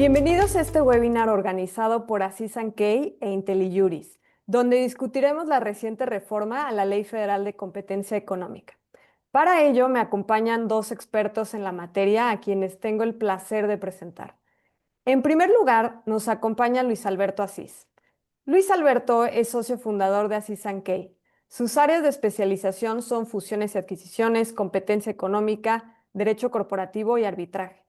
Bienvenidos a este webinar organizado por Aziz Sankey e IntelliJuris, donde discutiremos la reciente reforma a la Ley Federal de Competencia Económica. Para ello me acompañan dos expertos en la materia a quienes tengo el placer de presentar. En primer lugar, nos acompaña Luis Alberto Aziz. Luis Alberto es socio fundador de Aziz Sankey. Sus áreas de especialización son fusiones y adquisiciones, competencia económica, derecho corporativo y arbitraje.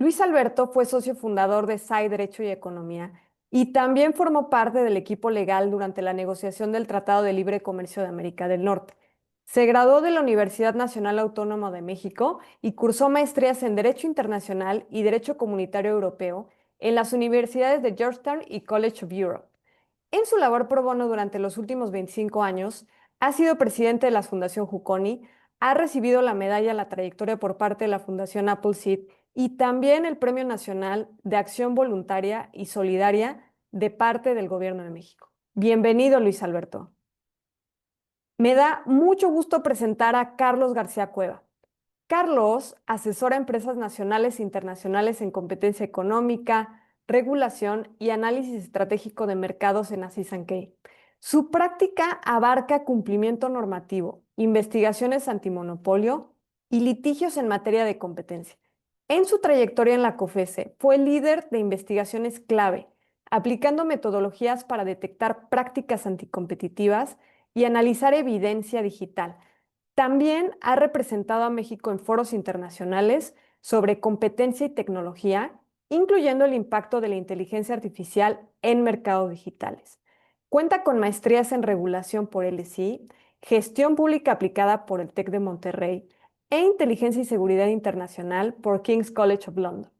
Luis Alberto fue socio fundador de SAI Derecho y Economía y también formó parte del equipo legal durante la negociación del Tratado de Libre Comercio de América del Norte. Se graduó de la Universidad Nacional Autónoma de México y cursó maestrías en Derecho Internacional y Derecho Comunitario Europeo en las universidades de Georgetown y College of Europe. En su labor pro bono durante los últimos 25 años, ha sido presidente de la Fundación Juconi, ha recibido la medalla a la trayectoria por parte de la Fundación Appleseed y también el Premio Nacional de Acción Voluntaria y Solidaria de parte del Gobierno de México. Bienvenido, Luis Alberto. Me da mucho gusto presentar a Carlos García Cueva. Carlos asesora a empresas nacionales e internacionales en competencia económica, regulación y análisis estratégico de mercados en Aziz Sankey. Su práctica abarca cumplimiento normativo, investigaciones antimonopolio y litigios en materia de competencia. En su trayectoria en la COFESE fue líder de investigaciones clave, aplicando metodologías para detectar prácticas anticompetitivas y analizar evidencia digital. También ha representado a México en foros internacionales sobre competencia y tecnología, incluyendo el impacto de la inteligencia artificial en mercados digitales. Cuenta con maestrías en regulación por LSI, gestión pública aplicada por el TEC de Monterrey e inteligencia y seguridad internacional por King's College of London,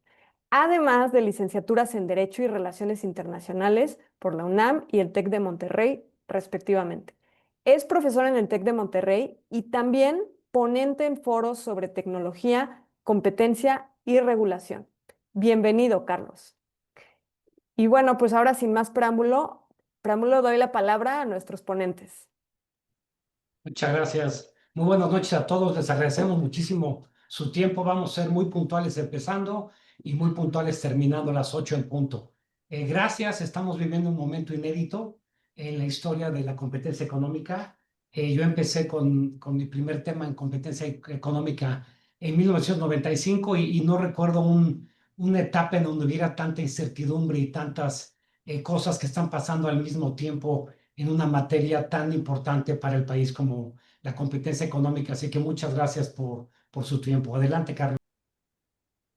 además de licenciaturas en Derecho y Relaciones Internacionales por la UNAM y el TEC de Monterrey, respectivamente. Es profesor en el TEC de Monterrey y también ponente en foros sobre tecnología, competencia y regulación. Bienvenido, Carlos. Y bueno, pues ahora sin más preámbulo doy la palabra a nuestros ponentes. Muchas gracias. Muy buenas noches a todos. Les agradecemos muchísimo su tiempo. Vamos a ser muy puntuales empezando y muy puntuales terminando a las 8 en punto. Gracias. Estamos viviendo un momento inédito en la historia de la competencia económica. Yo empecé con mi primer tema en competencia económica en 1995 y no recuerdo una etapa en donde hubiera tanta incertidumbre y tantas cosas que están pasando al mismo tiempo en una materia tan importante para el país como la competencia económica. Así que muchas gracias por su tiempo. Adelante, Carlos.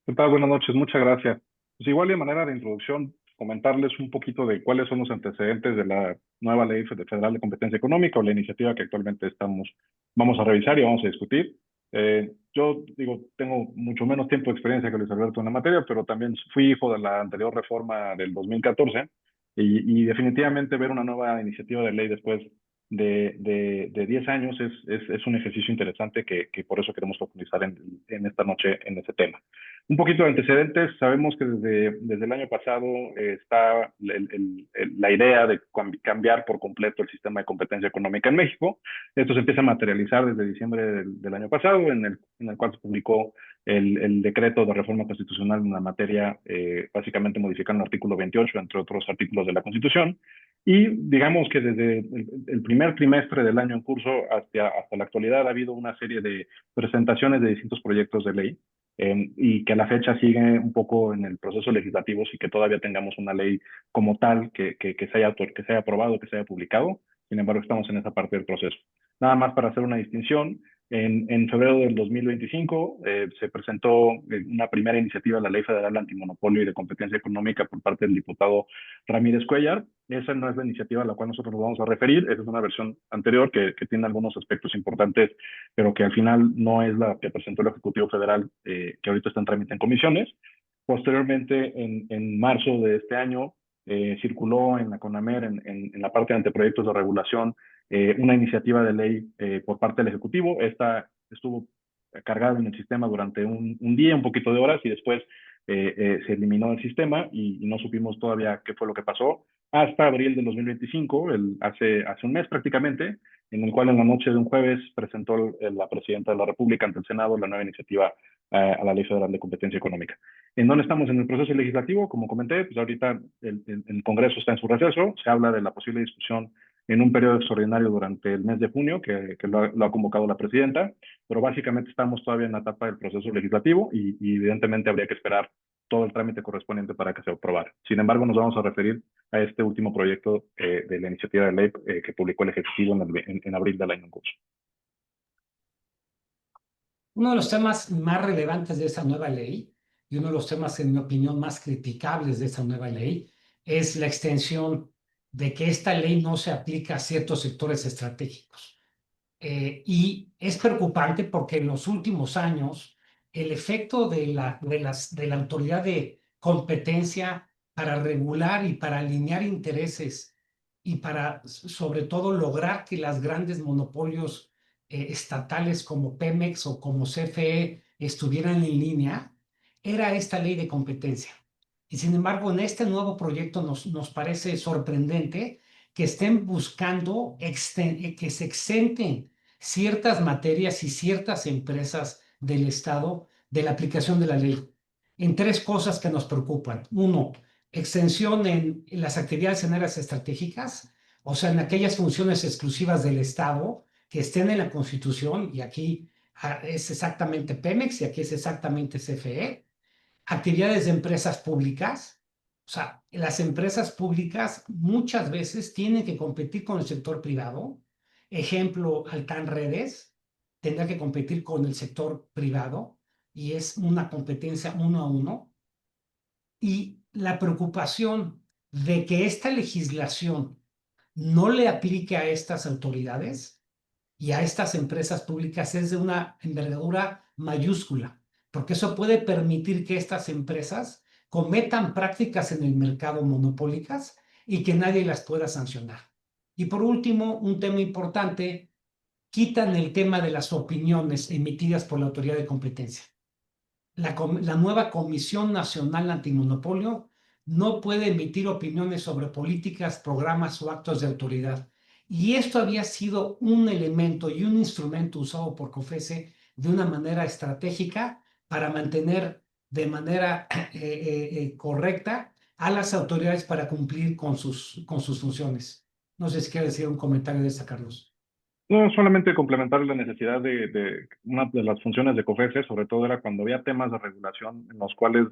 ¿Qué tal? Buenas noches, muchas gracias. Pues igual de manera de introducción, comentarles un poquito de cuáles son los antecedentes de la nueva Ley Federal de Competencia Económica o la iniciativa que actualmente vamos a revisar y vamos a discutir. Yo digo, tengo mucho menos tiempo de experiencia que Luis Alberto en la materia, pero también fui hijo de la anterior reforma del 2014 y definitivamente ver una nueva iniciativa de ley después de 10 años es un ejercicio interesante que por eso queremos profundizar en esta noche en ese tema. Un poquito de antecedentes, sabemos que desde el año pasado está la idea de cambiar por completo el sistema de competencia económica en México. Esto se empieza a materializar desde diciembre del año pasado, en el cual se publicó el decreto de reforma constitucional en la materia, básicamente modificando el artículo 28, entre otros artículos de la Constitución. Y digamos que desde el primer trimestre del año en curso hasta la actualidad ha habido una serie de presentaciones de distintos proyectos de ley y que a la fecha sigue un poco en el proceso legislativo y que todavía tengamos una ley como tal que se haya aprobado, que se haya publicado. Sin embargo, estamos en esa parte del proceso. Nada más para hacer una distinción, en febrero del 2025 se presentó una primera iniciativa de la Ley Federal Antimonopolio y de Competencia Económica por parte del diputado Ramírez Cuellar. Esa no es la iniciativa a la cual nosotros nos vamos a referir, esa es una versión anterior que tiene algunos aspectos importantes, pero que al final no es la que presentó el Ejecutivo Federal, que ahorita está en trámite en comisiones. Posteriormente, en marzo de este año, circuló en la CONAMER, en la parte de anteproyectos de regulación, una iniciativa de ley por parte del Ejecutivo. Esta estuvo cargada en el sistema durante un día, un poquito de horas, y después se eliminó el sistema y no supimos todavía qué fue lo que pasó hasta abril del 2025, hace un mes prácticamente, en el cual en la noche de un jueves presentó la Presidenta de la República ante el Senado la nueva iniciativa a la Ley Federal de Competencia Económica. ¿En dónde estamos en el proceso legislativo? Como comenté, pues ahorita el Congreso está en su receso, se habla de la posible discusión en un periodo extraordinario durante el mes de junio, que lo ha convocado la Presidenta, pero básicamente estamos todavía en la etapa del proceso legislativo y evidentemente habría que esperar todo el trámite correspondiente para que se aprobara. Sin embargo, nos vamos a referir a este último proyecto de la iniciativa de ley que publicó el Ejecutivo en abril del año en curso. Uno de los temas más relevantes de esta nueva ley y uno de los temas, en mi opinión, más criticables de esta nueva ley es la extensión de que esta ley no se aplica a ciertos sectores estratégicos. Y es preocupante porque en los últimos años el efecto de la autoridad de competencia para regular y para alinear intereses y para, sobre todo, lograr que las grandes monopolios estatales como Pemex o como CFE estuvieran en línea, era esta ley de competencia. Y sin embargo, en este nuevo proyecto nos parece sorprendente que estén buscando que se exenten ciertas materias y ciertas empresas del Estado de la aplicación de la ley en tres cosas que nos preocupan. Uno, extensión en las actividades en áreas estratégicas, o sea, en aquellas funciones exclusivas del Estado que estén en la Constitución, y aquí es exactamente Pemex y aquí es exactamente CFE. Actividades de empresas públicas, o sea, las empresas públicas muchas veces tienen que competir con el sector privado. Ejemplo, Altán Redes tendrá que competir con el sector privado y es una competencia 1-1. Y la preocupación de que esta legislación no le aplique a estas autoridades y a estas empresas públicas es de una envergadura mayúscula, porque eso puede permitir que estas empresas cometan prácticas en el mercado monopólicas y que nadie las pueda sancionar. Y por último, un tema importante, quitan el tema de las opiniones emitidas por la autoridad de competencia. La nueva Comisión Nacional Antimonopolio no puede emitir opiniones sobre políticas, programas o actos de autoridad. Y esto había sido un elemento y un instrumento usado por COFECE de una manera estratégica para mantener de manera correcta a las autoridades para cumplir con sus funciones. No sé si quiere decir un comentario de esta, Carlos. No, solamente complementar la necesidad de una de las funciones de COFECE, sobre todo era cuando había temas de regulación en los cuales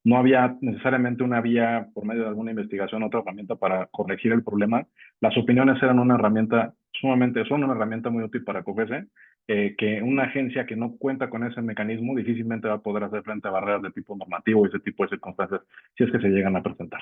no había necesariamente una vía por medio de alguna investigación, otra herramienta para corregir el problema. Las opiniones eran una herramienta son una herramienta muy útil para COFECE, que una agencia que no cuenta con ese mecanismo difícilmente va a poder hacer frente a barreras de tipo normativo y ese tipo de circunstancias si es que se llegan a presentar.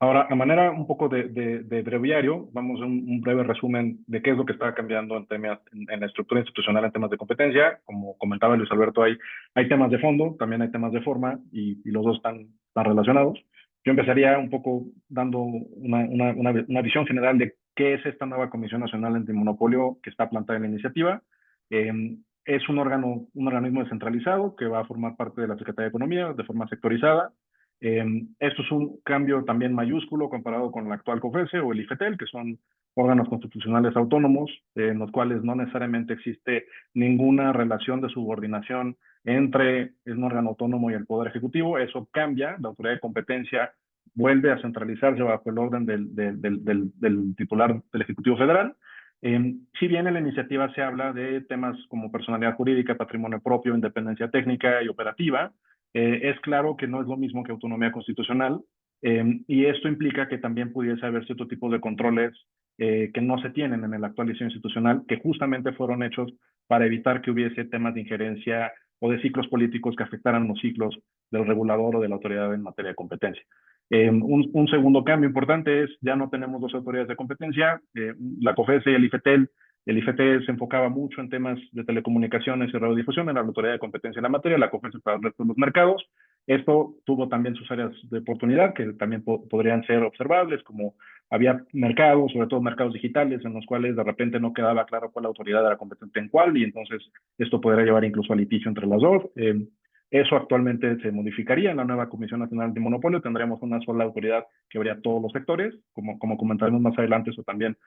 Ahora, a manera un poco de breviario, vamos a un breve resumen de qué es lo que está cambiando en la estructura institucional en temas de competencia. Como comentaba Luis Alberto, hay temas de fondo, también hay temas de forma, y los dos están relacionados. Yo empezaría un poco dando una visión general de qué es esta nueva Comisión Nacional Antimonopolio que está plantada en la iniciativa. Es un organismo descentralizado que va a formar parte de la Secretaría de Economía de forma sectorizada. Esto es un cambio también mayúsculo comparado con el actual COFECE o el IFETEL, que son órganos constitucionales autónomos, en los cuales no necesariamente existe ninguna relación de subordinación entre un órgano autónomo y el Poder Ejecutivo. Eso cambia, la autoridad de competencia vuelve a centralizarse bajo el orden del titular del Ejecutivo Federal. Si bien en la iniciativa se habla de temas como personalidad jurídica, patrimonio propio, independencia técnica y operativa, es claro que no es lo mismo que autonomía constitucional, y esto implica que también pudiese haber cierto tipo de controles que no se tienen en el actual diseño institucional, que justamente fueron hechos para evitar que hubiese temas de injerencia o de ciclos políticos que afectaran los ciclos del regulador o de la autoridad en materia de competencia. Un segundo cambio importante es, ya no tenemos dos autoridades de competencia, la COFECE y el IFETEL. El IFT se enfocaba mucho en temas de telecomunicaciones y radiodifusión, en la autoridad de competencia en la materia, la COFECE para el resto de los mercados. Esto tuvo también sus áreas de oportunidad que también podrían ser observables, como había mercados, sobre todo mercados digitales, en los cuales de repente no quedaba claro cuál autoridad era competente en cuál, y entonces esto podría llevar incluso a litigio entre las dos. Eso actualmente se modificaría en la nueva Comisión Nacional de Monopolio. Tendríamos una sola autoridad que vería todos los sectores. Como comentaremos más adelante, eso también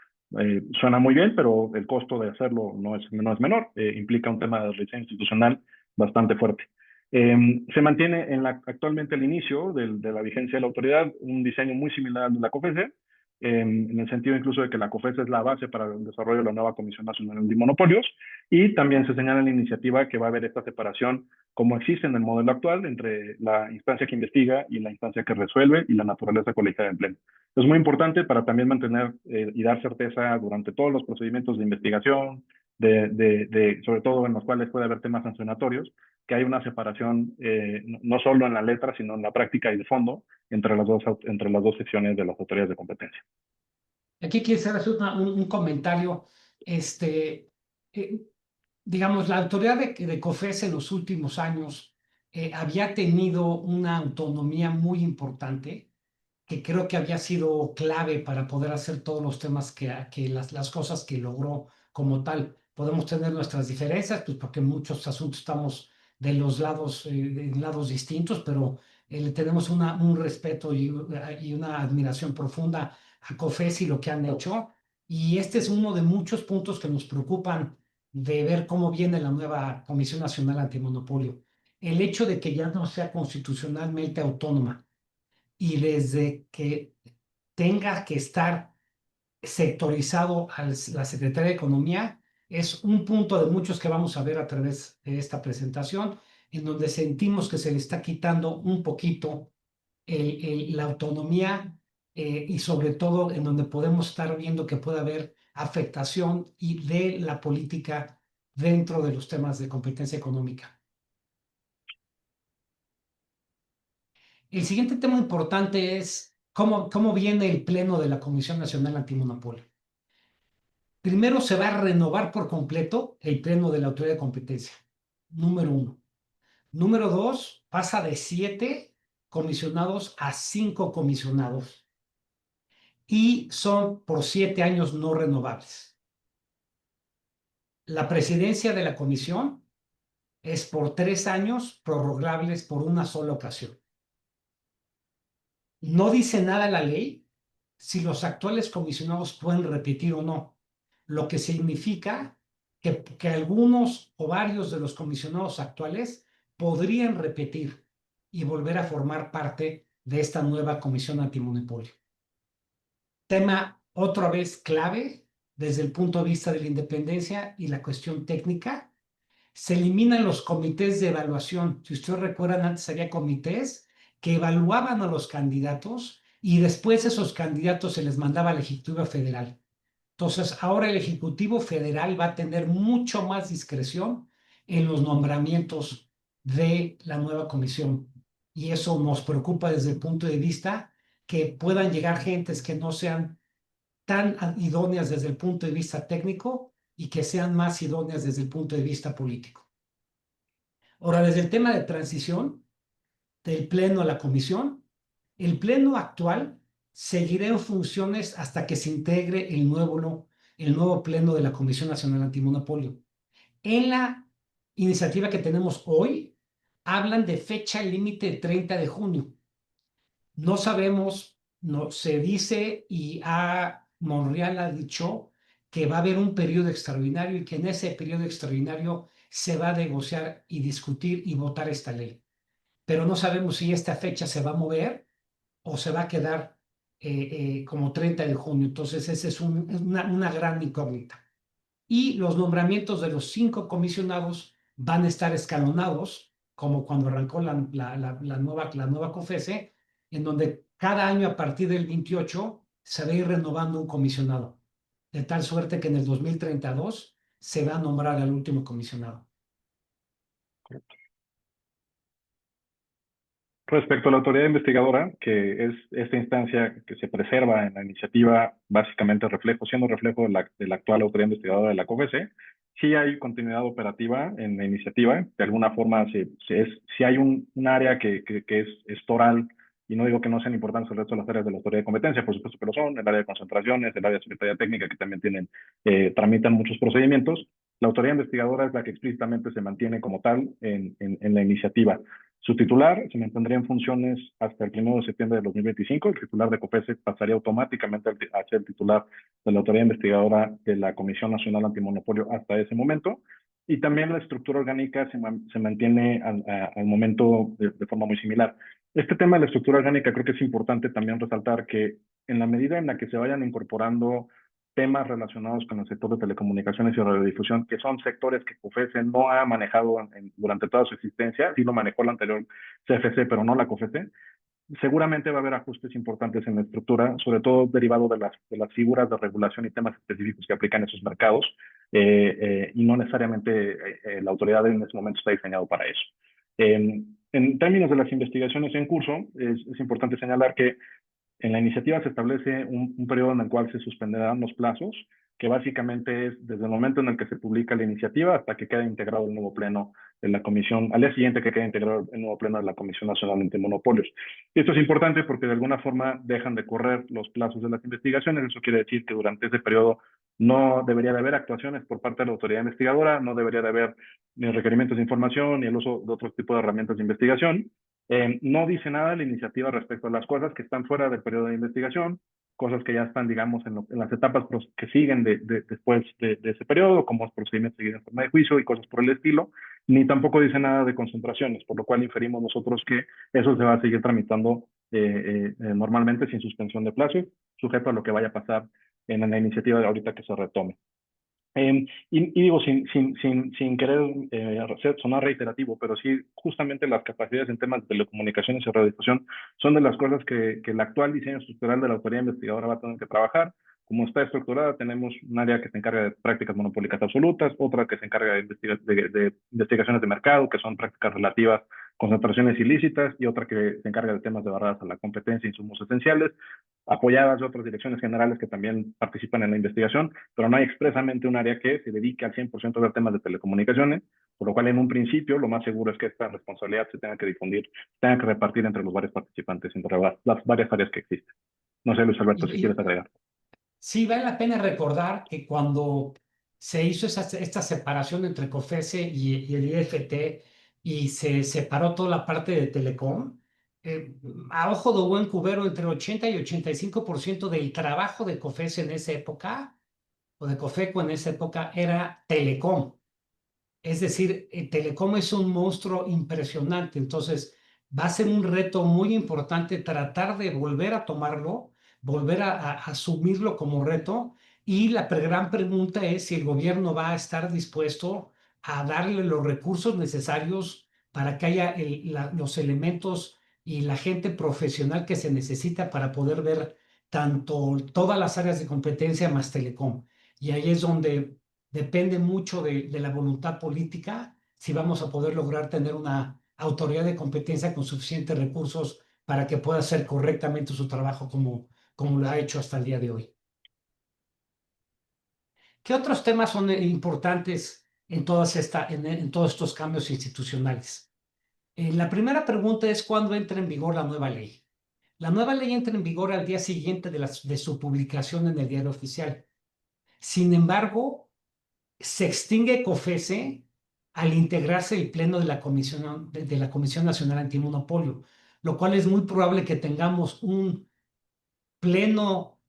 suena muy bien, pero el costo de hacerlo no es menor. Implica un tema de revisión institucional bastante fuerte. Se mantiene actualmente el inicio de la vigencia de la autoridad un diseño muy similar al de la COFESE, en el sentido incluso de que la COFESE es la base para el desarrollo de la nueva Comisión Nacional de Monopolios, y también se señala en la iniciativa que va a haber esta separación, como existe en el modelo actual, entre la instancia que investiga y la instancia que resuelve y la naturaleza colegiada en pleno. Es muy importante para también mantener y dar certeza durante todos los procedimientos de investigación, sobre todo en los cuales puede haber temas sancionatorios, que hay una separación no solo en la letra, sino en la práctica y de fondo entre las dos secciones de las autoridades de competencia. Aquí quisiera hacer un comentario. Eh, digamos, la autoridad de COFESE en los últimos años había tenido una autonomía muy importante, que creo que había sido clave para poder hacer todos los temas que las cosas que logró como tal. Podemos tener nuestras diferencias, pues porque en muchos asuntos estamos de los lados, de lados distintos, pero le tenemos un respeto y una admiración profunda a COFES y lo que han hecho. Y este es uno de muchos puntos que nos preocupan de ver cómo viene la nueva Comisión Nacional Antimonopolio. El hecho de que ya no sea constitucionalmente autónoma y desde que tenga que estar sectorizado a la Secretaría de Economía, es un punto de muchos que vamos a ver a través de esta presentación, en donde sentimos que se le está quitando un poquito la autonomía y sobre todo en donde podemos estar viendo que puede haber afectación y de la política dentro de los temas de competencia económica. El siguiente tema importante es cómo viene el pleno de la Comisión Nacional Antimonopolio. Primero se va a renovar por completo el pleno de la Autoridad de Competencia, número 1. Número 2, pasa de 7 comisionados a 5 comisionados y son por 7 años no renovables. La presidencia de la comisión es por 3 años prorrogables por una sola ocasión. No dice nada la ley si los actuales comisionados pueden repetir o no, lo que significa que algunos o varios de los comisionados actuales podrían repetir y volver a formar parte de esta nueva comisión antimonopolio. Tema otra vez clave desde el punto de vista de la independencia y la cuestión técnica. Se eliminan los comités de evaluación. Si ustedes recuerdan, antes había comités que evaluaban a los candidatos y después esos candidatos se les mandaba al Ejecutivo Federal. Entonces, ahora el Ejecutivo Federal va a tener mucho más discreción en los nombramientos de la nueva comisión. Y eso nos preocupa desde el punto de vista que puedan llegar gentes que no sean tan idóneas desde el punto de vista técnico y que sean más idóneas desde el punto de vista político. Ahora, desde el tema de transición del pleno a la comisión, el pleno actual seguirá en funciones hasta que se integre el nuevo pleno de la Comisión Nacional Antimonopolio. En la iniciativa que tenemos hoy, hablan de fecha límite de 30 de junio. No sabemos, no, se dice y Monreal ha dicho que va a haber un periodo extraordinario y que en ese periodo extraordinario se va a negociar y discutir y votar esta ley. Pero no sabemos si esta fecha se va a mover o se va a quedar como 30 de junio. Entonces, esa es una gran incógnita. Y los nombramientos de los 5 comisionados van a estar escalonados, como cuando arrancó la nueva COFESE, en donde cada año a partir del 28 se va a ir renovando un comisionado, de tal suerte que en el 2032 se va a nombrar al último comisionado. Correcto. Respecto a la autoridad investigadora, que es esta instancia que se preserva en la iniciativa, básicamente siendo reflejo de la actual autoridad investigadora de la COFESE, sí hay continuidad operativa en la iniciativa. De alguna forma, sí hay un área que es toral, y no digo que no sean importantes el resto de las áreas de la autoridad de competencia, por supuesto que lo son, el área de concentraciones, el área de secretaría técnica, que también tramitan muchos procedimientos, La autoridad investigadora es la que explícitamente se mantiene como tal en la iniciativa. Su titular se mantendría en funciones hasta el 1 de septiembre de 2025. El titular de COFESE pasaría automáticamente a ser el titular de la autoridad investigadora de la Comisión Nacional Antimonopolio hasta ese momento. Y también la estructura orgánica se mantiene al momento de forma muy similar. Este tema de la estructura orgánica creo que es importante también resaltar que en la medida en la que se vayan incorporando temas relacionados con el sector de telecomunicaciones y radiodifusión, que son sectores que COFESE no ha manejado durante toda su existencia, sí lo manejó la anterior CFC, pero no la COFESE, seguramente va a haber ajustes importantes en la estructura, sobre todo derivado de las figuras de regulación y temas específicos que aplican esos mercados, y no necesariamente la autoridad en ese momento está diseñado para eso. En términos de las investigaciones en curso, es importante señalar que en la iniciativa se establece un periodo en el cual se suspenderán los plazos, que básicamente es desde el momento en el que se publica la iniciativa hasta que quede integrado el nuevo pleno de la comisión, al día siguiente que quede integrado el nuevo pleno de la Comisión Nacional Antimonopolios. Y esto es importante porque de alguna forma dejan de correr los plazos de las investigaciones. Eso quiere decir que durante ese periodo no debería de haber actuaciones por parte de la autoridad investigadora, no debería de haber ni requerimientos de información ni el uso de otros tipos de herramientas de investigación. No dice nada la iniciativa respecto a las cosas que están fuera del periodo de investigación, cosas que ya están, digamos, en las etapas que siguen después de ese periodo, como los procedimientos seguidos en forma de juicio y cosas por el estilo, ni tampoco dice nada de concentraciones, por lo cual inferimos nosotros que eso se va a seguir tramitando normalmente sin suspensión de plazos, sujeto a lo que vaya a pasar en la iniciativa de ahorita que se retome. Y digo, sin querer sonar reiterativo, pero sí, justamente las capacidades en temas de telecomunicaciones y radiodifusión son de las cosas que el actual diseño estructural de la autoridad investigadora va a tener que trabajar. Como está estructurada, tenemos un área que se encarga de prácticas monopólicas absolutas, otra que se encarga de investigaciones de mercado, que son prácticas relativas a concentraciones ilícitas, y otra que se encarga de temas de barreras a la competencia e insumos esenciales, apoyadas de otras direcciones generales que también participan en la investigación, pero no hay expresamente un área que se dedique al 100% a ver temas de telecomunicaciones, por lo cual en un principio lo más seguro es que esta responsabilidad se tenga que difundir, se tenga que repartir entre los varios participantes, entre las varias áreas que existen. No sé, Luis Alberto, si quieres agregar. Sí, vale la pena recordar que cuando se hizo esta separación entre COFESE y el IFT y se separó toda la parte de Telecom, a ojo de buen cubero, entre 80 y 85% del trabajo de COFESE en esa época, o de COFECO en esa época, era Telecom. Es decir, Telecom es un monstruo impresionante, entonces va a ser un reto muy importante tratar de volver a tomarlo, volver a asumirlo como reto, y la gran pregunta es si el gobierno va a estar dispuesto a darle los recursos necesarios para que haya los elementos y la gente profesional que se necesita para poder ver todas las áreas de competencia más Telecom. Y ahí es donde depende mucho de la voluntad política si vamos a poder lograr tener una autoridad de competencia con suficientes recursos para que pueda hacer correctamente su trabajo como lo ha hecho hasta el día de hoy. ¿Qué otros temas son importantes en todos estos cambios institucionales? La primera pregunta es ¿cuándo entra en vigor la nueva ley? La nueva ley entra en vigor al día siguiente de su publicación en el Diario Oficial. Sin embargo, se extingue COFESE al integrarse el pleno de la Comisión Nacional Antimonopolio, lo cual es muy probable que tengamos un pleno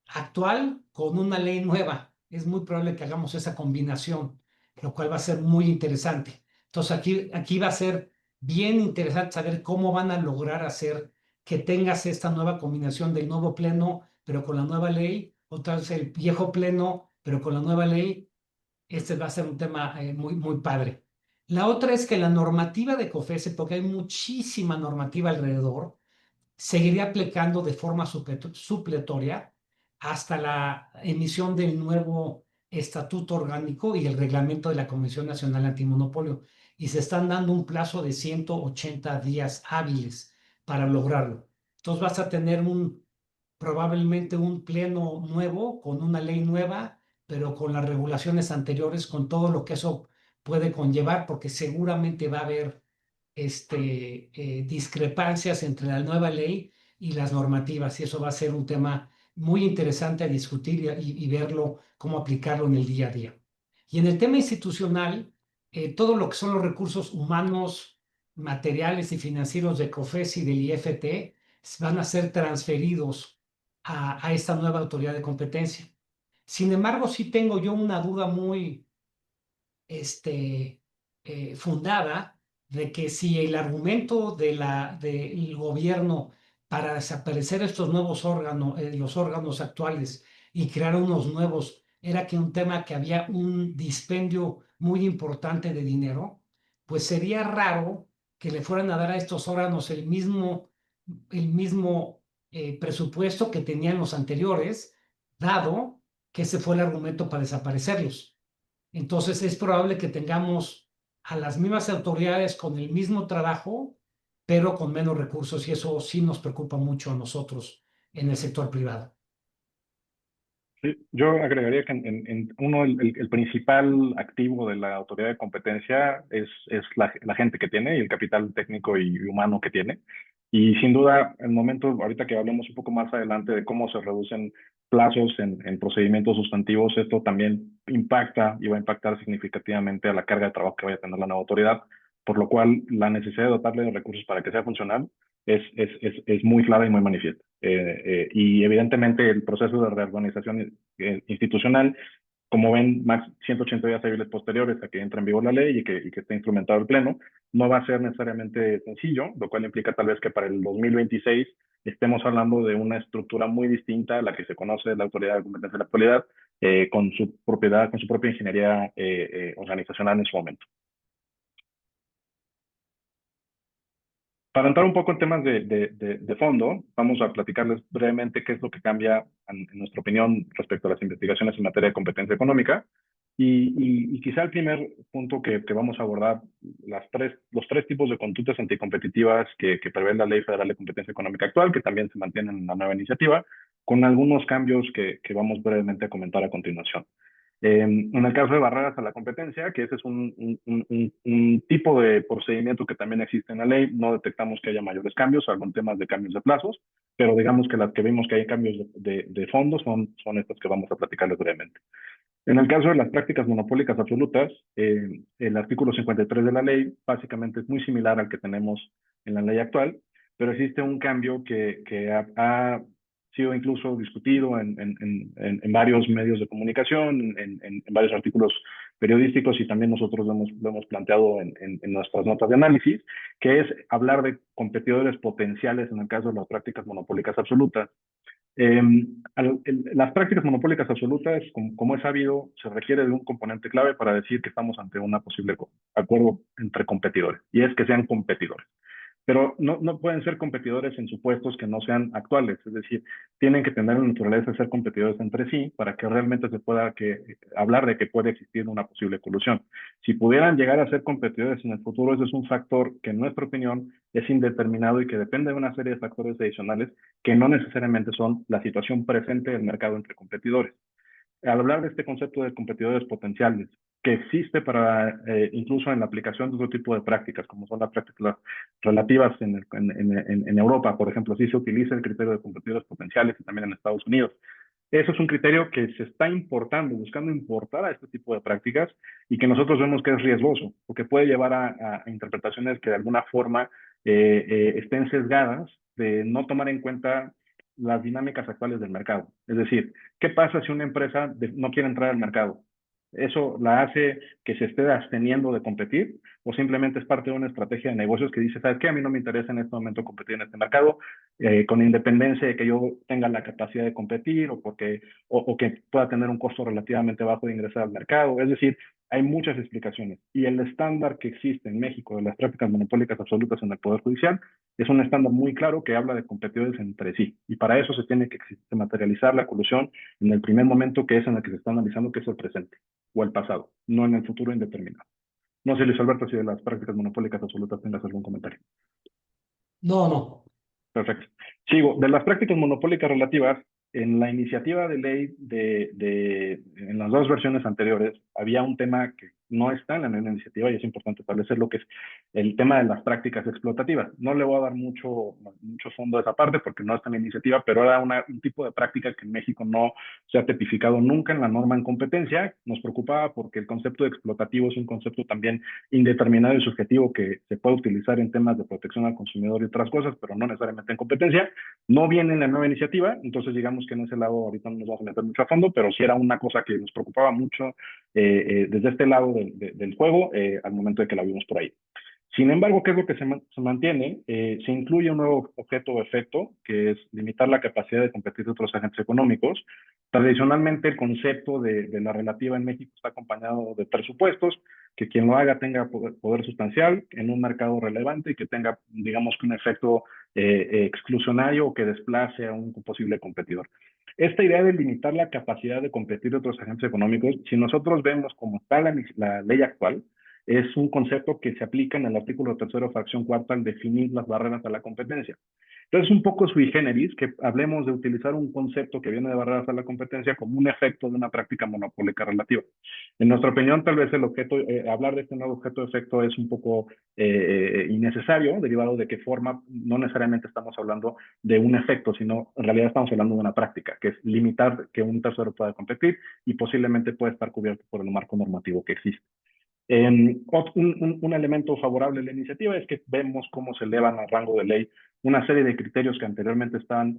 actual con una ley nueva. Es muy probable que hagamos esa combinación, lo cual va a ser muy interesante. Entonces aquí va a ser bien interesante saber cómo van a lograr hacer que tengas esta nueva combinación del nuevo pleno, pero con la nueva ley, otra vez el viejo pleno, pero con la nueva ley. Este va a ser un tema muy, muy padre. La otra es que la normativa de COFESE, porque hay muchísima normativa alrededor, seguiría aplicando de forma supletoria hasta la emisión del nuevo estatuto orgánico y el reglamento de la Comisión Nacional Antimonopolio. Y se están dando un plazo de 180 días hábiles para lograrlo. Entonces vas a tener probablemente un pleno nuevo con una ley nueva, pero con las regulaciones anteriores, con todo lo que eso puede conllevar, porque seguramente va a haber discrepancias entre la nueva ley y las normativas, y eso va a ser un tema muy interesante a discutir y verlo, cómo aplicarlo en el día a día. Y en el tema institucional, todo lo que son los recursos humanos, materiales y financieros de COFES y del IFT van a ser transferidos a esta nueva autoridad de competencia. Sin embargo, sí tengo yo una duda muy fundada de que si el argumento del gobierno para desaparecer estos nuevos órganos, los órganos actuales y crear unos nuevos, era que un tema que había un dispendio muy importante de dinero, pues sería raro que le fueran a dar a estos órganos el mismo presupuesto que tenían los anteriores, dado que ese fue el argumento para desaparecerlos. Entonces es probable que tengamos a las mismas autoridades con el mismo trabajo, pero con menos recursos, y eso sí nos preocupa mucho a nosotros en el sector privado. Sí, yo agregaría que el principal activo de la autoridad de competencia es la gente que tiene y el capital técnico y humano que tiene. Y sin duda, el momento, ahorita que hablemos un poco más adelante de cómo se reducen plazos en procedimientos sustantivos, esto también impacta y va a impactar significativamente a la carga de trabajo que vaya a tener la nueva autoridad, por lo cual la necesidad de dotarle de recursos para que sea funcional es muy clara y muy manifiesta. Y evidentemente el proceso de reorganización institucional, como ven, más 180 días hábiles posteriores a que entre en vigor la ley y que esté instrumentado el Pleno, no va a ser necesariamente sencillo, lo cual implica tal vez que para el 2026 estemos hablando de una estructura muy distinta a la que se conoce de la autoridad de competencia de la actualidad, con su propiedad, con su propia ingeniería organizacional en su momento. Para entrar un poco en temas de fondo, vamos a platicarles brevemente qué es lo que cambia, en nuestra opinión, respecto a las investigaciones en materia de competencia económica. Y quizá el primer punto que vamos a abordar, los tres tipos de conductas anticompetitivas que prevé la Ley Federal de Competencia Económica actual, que también se mantienen en la nueva iniciativa, con algunos cambios que vamos brevemente a comentar a continuación. En el caso de barreras a la competencia, que ese es un tipo de procedimiento que también existe en la ley, no detectamos que haya mayores cambios, salvo en temas de cambios de plazos, pero digamos que las que vimos que hay cambios de fondos son estas que vamos a platicarles brevemente. En el caso de las prácticas monopólicas absolutas, el artículo 53 de la ley básicamente es muy similar al que tenemos en la ley actual, pero existe un cambio que ha sido incluso discutido en varios medios de comunicación, en varios artículos periodísticos, y también nosotros lo hemos planteado en nuestras notas de análisis, que es hablar de competidores potenciales en el caso de las prácticas monopólicas absolutas. Las prácticas monopólicas absolutas, como es sabido, se requiere de un componente clave para decir que estamos ante un posible acuerdo entre competidores, y es que sean competidores. Pero no pueden ser competidores en supuestos que no sean actuales, es decir, tienen que tener la naturaleza de ser competidores entre sí para que realmente se pueda hablar de que puede existir una posible colusión. Si pudieran llegar a ser competidores en el futuro, ese es un factor que en nuestra opinión es indeterminado y que depende de una serie de factores adicionales que no necesariamente son la situación presente del mercado entre competidores. Al hablar de este concepto de competidores potenciales, que existe para incluso en la aplicación de otro tipo de prácticas, como son las prácticas relativas en Europa, por ejemplo, sí se utiliza el criterio de competidores potenciales y también en Estados Unidos. Eso es un criterio que se está importando, buscando importar a este tipo de prácticas, y que nosotros vemos que es riesgoso, porque puede llevar a interpretaciones que de alguna forma estén sesgadas de no tomar en cuenta las dinámicas actuales del mercado. Es decir, ¿qué pasa si una empresa no quiere entrar al mercado? ¿Eso la hace que se esté absteniendo de competir, o simplemente es parte de una estrategia de negocios que dice, ¿sabes qué? A mí no me interesa en este momento competir en este mercado, con independencia de que yo tenga la capacidad de competir o que pueda tener un costo relativamente bajo de ingresar al mercado? Es decir, hay muchas explicaciones, y el estándar que existe en México de las prácticas monopólicas absolutas en el Poder Judicial es un estándar muy claro que habla de competidores entre sí, y para eso se tiene que materializar la colusión en el primer momento, que es en el que se está analizando, que es el presente o el pasado, no en el futuro indeterminado. No sé, Luis Alberto, si de las prácticas monopólicas absolutas tengas algún comentario. No. Perfecto. Sigo. De las prácticas monopólicas relativas, en la iniciativa de ley en las dos versiones anteriores, había un tema no está en la nueva iniciativa y es importante establecer lo que es el tema de las prácticas explotativas. No le voy a dar mucho fondo a esa parte porque no está en la iniciativa, pero era un tipo de práctica que en México no se ha tipificado nunca en la norma en competencia. Nos preocupaba porque el concepto de explotativo es un concepto también indeterminado y subjetivo que se puede utilizar en temas de protección al consumidor y otras cosas, pero no necesariamente en competencia. No viene en la nueva iniciativa, entonces digamos que en ese lado ahorita no nos vamos a meter mucho a fondo, pero sí era una cosa que nos preocupaba mucho desde este lado del juego al momento de que la vimos por ahí. Sin embargo, ¿qué es lo que se mantiene? Se incluye un nuevo objeto o efecto, que es limitar la capacidad de competir de otros agentes económicos. Tradicionalmente, el concepto de la relativa en México está acompañado de presupuestos, que quien lo haga tenga poder sustancial en un mercado relevante y que tenga, digamos, que un efecto exclusionario o que desplace a un posible competidor. Esta idea de limitar la capacidad de competir de otros agentes económicos, si nosotros vemos como está la ley actual, es un concepto que se aplica en el artículo 3º, fracción cuarta, al definir las barreras a la competencia. Entonces, un poco sui generis, que hablemos de utilizar un concepto que viene de barreras a la competencia como un efecto de una práctica monopólica relativa. En nuestra opinión, tal vez hablar de este nuevo objeto de efecto es un poco innecesario, derivado de qué forma no necesariamente estamos hablando de un efecto, sino en realidad estamos hablando de una práctica, que es limitar que un tercero pueda competir y posiblemente puede estar cubierto por el marco normativo que existe. Un elemento favorable de la iniciativa es que vemos cómo se elevan a rango de ley una serie de criterios que actualmente están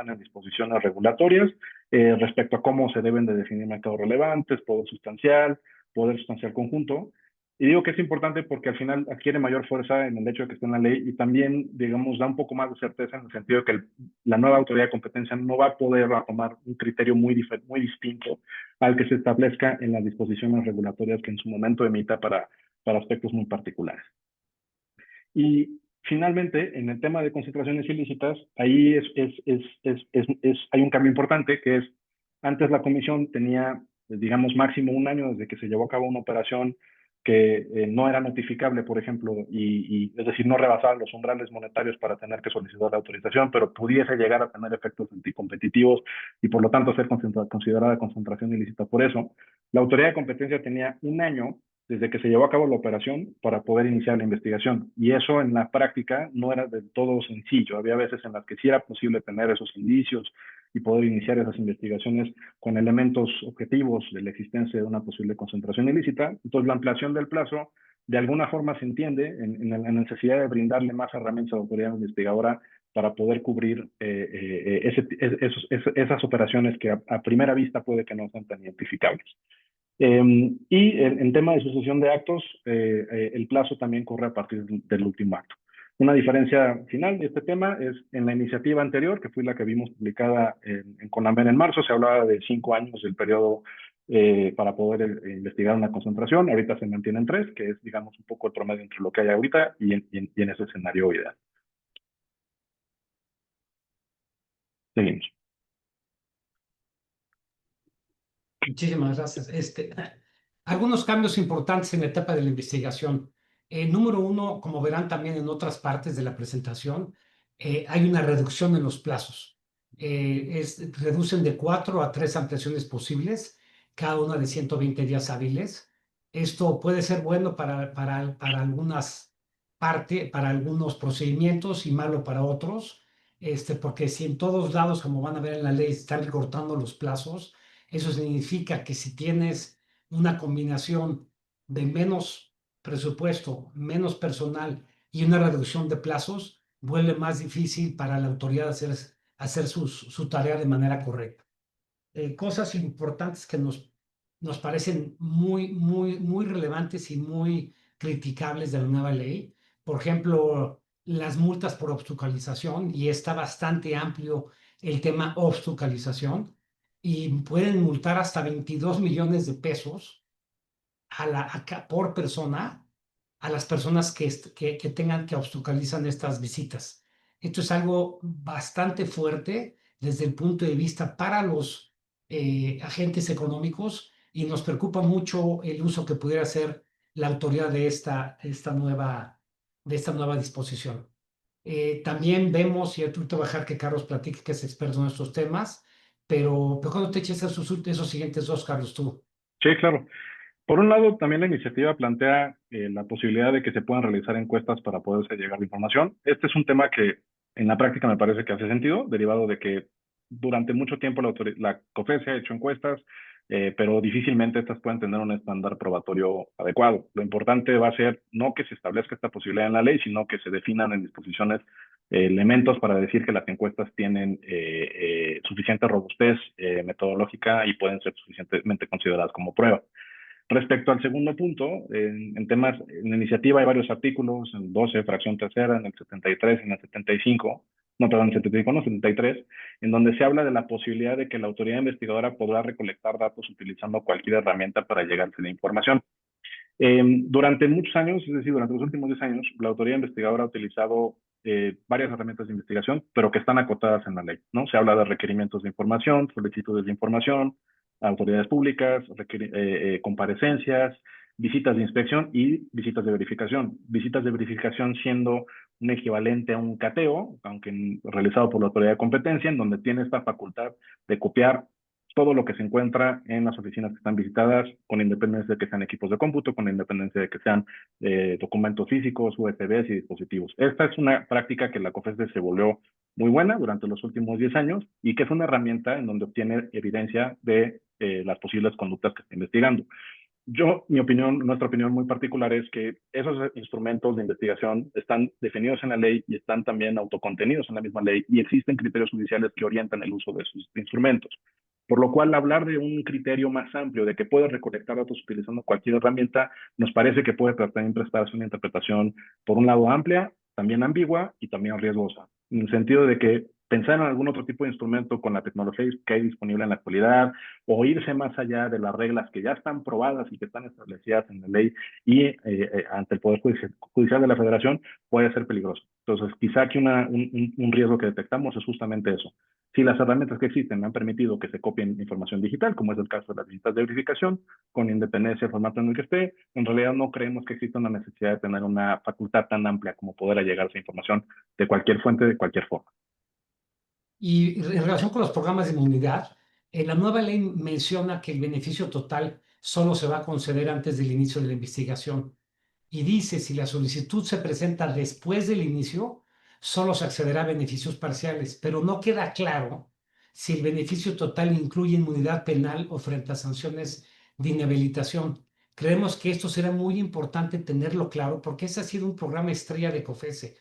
en disposiciones regulatorias respecto a cómo se deben de definir mercados relevantes, poder sustancial conjunto. Y digo que es importante porque al final adquiere mayor fuerza en el hecho de que esté en la ley y también, digamos, da un poco más de certeza en el sentido de que la nueva autoridad de competencia no va a poder tomar un criterio muy distinto al que se establezca en las disposiciones regulatorias que en su momento emita para aspectos muy particulares. Y finalmente, en el tema de concentraciones ilícitas, ahí hay un cambio importante que es, antes la comisión tenía, digamos, máximo un año desde que se llevó a cabo una operación que no era notificable, por ejemplo, es decir, no rebasaba los umbrales monetarios para tener que solicitar la autorización, pero pudiese llegar a tener efectos anticompetitivos y por lo tanto ser considerada concentración ilícita. Por eso, la autoridad de competencia tenía un año desde que se llevó a cabo la operación para poder iniciar la investigación. Y eso en la práctica no era del todo sencillo. Había veces en las que sí era posible tener esos indicios y poder iniciar esas investigaciones con elementos objetivos de la existencia de una posible concentración ilícita. Entonces, la ampliación del plazo de alguna forma se entiende en la necesidad de brindarle más herramientas a la autoridad investigadora para poder cubrir esas operaciones que a primera vista puede que no sean tan identificables. Y en tema de sucesión de actos, el plazo también corre a partir del último acto. Una diferencia final de este tema es en la iniciativa anterior, que fue la que vimos publicada en CONAMER en marzo, se hablaba de 5 años del periodo para poder investigar una concentración. Ahorita se mantienen 3, que es, digamos, un poco el promedio entre lo que hay ahorita y en ese escenario ideal. Seguimos. Muchísimas gracias. Algunos cambios importantes en la etapa de la investigación. Número 1, como verán también en otras partes de la presentación, hay una reducción en los plazos. Reducen de 4 a 3 ampliaciones posibles, cada una de 120 días hábiles. Esto puede ser bueno para algunos procedimientos y malo para otros, porque si en todos lados, como van a ver en la ley, están recortando los plazos, eso significa que si tienes una combinación de menos presupuesto, menos personal y una reducción de plazos, vuelve más difícil para la autoridad hacer su tarea de manera correcta. Cosas importantes que nos parecen muy relevantes y muy criticables de la nueva ley. Por ejemplo, las multas por obstaculización, y está bastante amplio el tema obstaculización, y pueden multar hasta 22 millones de pesos por persona a las personas que obstaculizan estas visitas. Esto es algo bastante fuerte desde el punto de vista para los agentes económicos y nos preocupa mucho el uso que pudiera hacer la autoridad de esta nueva disposición. También vemos, y ahorita voy a dejar que Carlos platique, que es experto en estos temas, pero cuando te eches esos siguientes 2, Carlos, tú. Sí, claro. Por un lado, también la iniciativa plantea la posibilidad de que se puedan realizar encuestas para poderse llegar a información. Este es un tema que en la práctica me parece que hace sentido, derivado de que durante mucho tiempo la COFESE ha hecho encuestas, pero difícilmente estas pueden tener un estándar probatorio adecuado. Lo importante va a ser no que se establezca esta posibilidad en la ley, sino que se definan en disposiciones elementos para decir que las encuestas tienen suficiente robustez metodológica y pueden ser suficientemente consideradas como prueba. Respecto al segundo punto, en temas, en la iniciativa hay varios artículos, en el 12, fracción tercera, en el 73, en el 75, no, perdón, en el 75, no, 73, en donde se habla de la posibilidad de que la autoridad investigadora podrá recolectar datos utilizando cualquier herramienta para llegarse a la información. Durante muchos años, es decir, durante los últimos 10 años, la autoridad investigadora ha utilizado varias herramientas de investigación, pero que están acotadas en la ley, ¿no? Se habla de requerimientos de información, solicitudes de información, autoridades públicas, comparecencias, visitas de inspección y visitas de verificación. Visitas de verificación siendo un equivalente a un cateo, aunque realizado por la autoridad de competencia, en donde tiene esta facultad de copiar todo lo que se encuentra en las oficinas que están visitadas, con independencia de que sean equipos de cómputo, con independencia de que sean documentos físicos, USBs y dispositivos. Esta es una práctica que la COFESE se volvió muy buena durante los últimos 10 años y que es una herramienta en donde obtiene evidencia de las posibles conductas que está investigando. Mi opinión, nuestra opinión muy particular es que esos instrumentos de investigación están definidos en la ley y están también autocontenidos en la misma ley y existen criterios judiciales que orientan el uso de esos instrumentos. Por lo cual, hablar de un criterio más amplio, de que puedes recolectar datos utilizando cualquier herramienta, nos parece que puede también prestarse una interpretación, por un lado, amplia, también ambigua y también riesgosa, en el sentido de que pensar en algún otro tipo de instrumento con la tecnología que hay disponible en la actualidad, o irse más allá de las reglas que ya están probadas y que están establecidas en la ley y ante el Poder Judicial de la Federación, puede ser peligroso. Entonces, quizá aquí un riesgo que detectamos es justamente eso. Si las herramientas que existen han permitido que se copien información digital, como es el caso de las visitas de verificación, con independencia del formato en el que esté, en realidad no creemos que exista una necesidad de tener una facultad tan amplia como poder llegar a esa información de cualquier fuente, de cualquier forma. Y en relación con los programas de inmunidad, la nueva ley menciona que el beneficio total solo se va a conceder antes del inicio de la investigación. Y dice, si la solicitud se presenta después del inicio, solo se accederá a beneficios parciales, pero no queda claro si el beneficio total incluye inmunidad penal o frente a sanciones de inhabilitación. Creemos que esto será muy importante tenerlo claro porque ese ha sido un programa estrella de COFESE.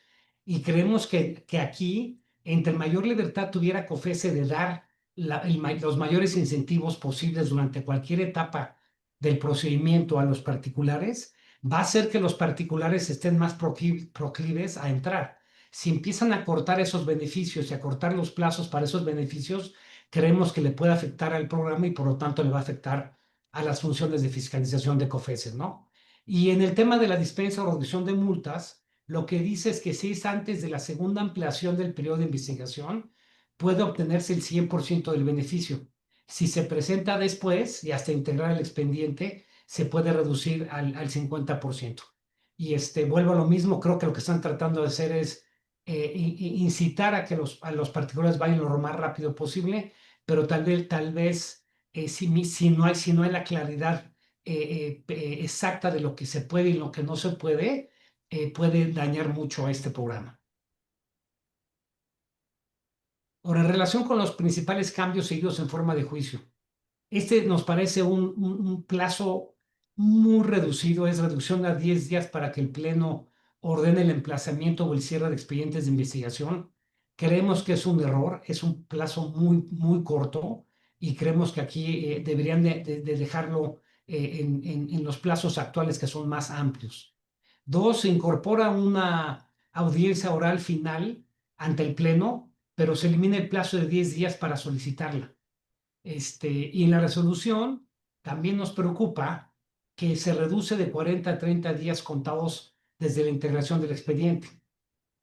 Y creemos que aquí, entre mayor libertad tuviera COFESE de dar los mayores incentivos posibles durante cualquier etapa del procedimiento a los particulares, va a hacer que los particulares estén más proclives a entrar. Si empiezan a cortar esos beneficios y a cortar los plazos para esos beneficios, creemos que le puede afectar al programa y por lo tanto le va a afectar a las funciones de fiscalización de COFESE, ¿no? Y en el tema de la dispensa o reducción de multas, lo que dice es que si es antes de la segunda ampliación del periodo de investigación, puede obtenerse el 100% del beneficio. Si se presenta después y hasta integrar el expediente, se puede reducir al 50%. Y vuelvo a lo mismo, creo que lo que están tratando de hacer es incitar a que a los particulares vayan lo más rápido posible, pero tal vez si no hay la claridad exacta de lo que se puede y lo que no se puede dañar mucho a este programa. Ahora, en relación con los principales cambios seguidos en forma de juicio, nos parece un plazo muy reducido, es reducción a 10 días para que el Pleno ordene el emplazamiento o el cierre de expedientes de investigación. Creemos que es un error, es un plazo muy, muy corto y creemos que aquí deberían de dejarlo en los plazos actuales que son más amplios. 2, se incorpora una audiencia oral final ante el Pleno, pero se elimina el plazo de 10 días para solicitarla. Y en la resolución también nos preocupa que se reduce de 40 a 30 días contados desde la integración del expediente.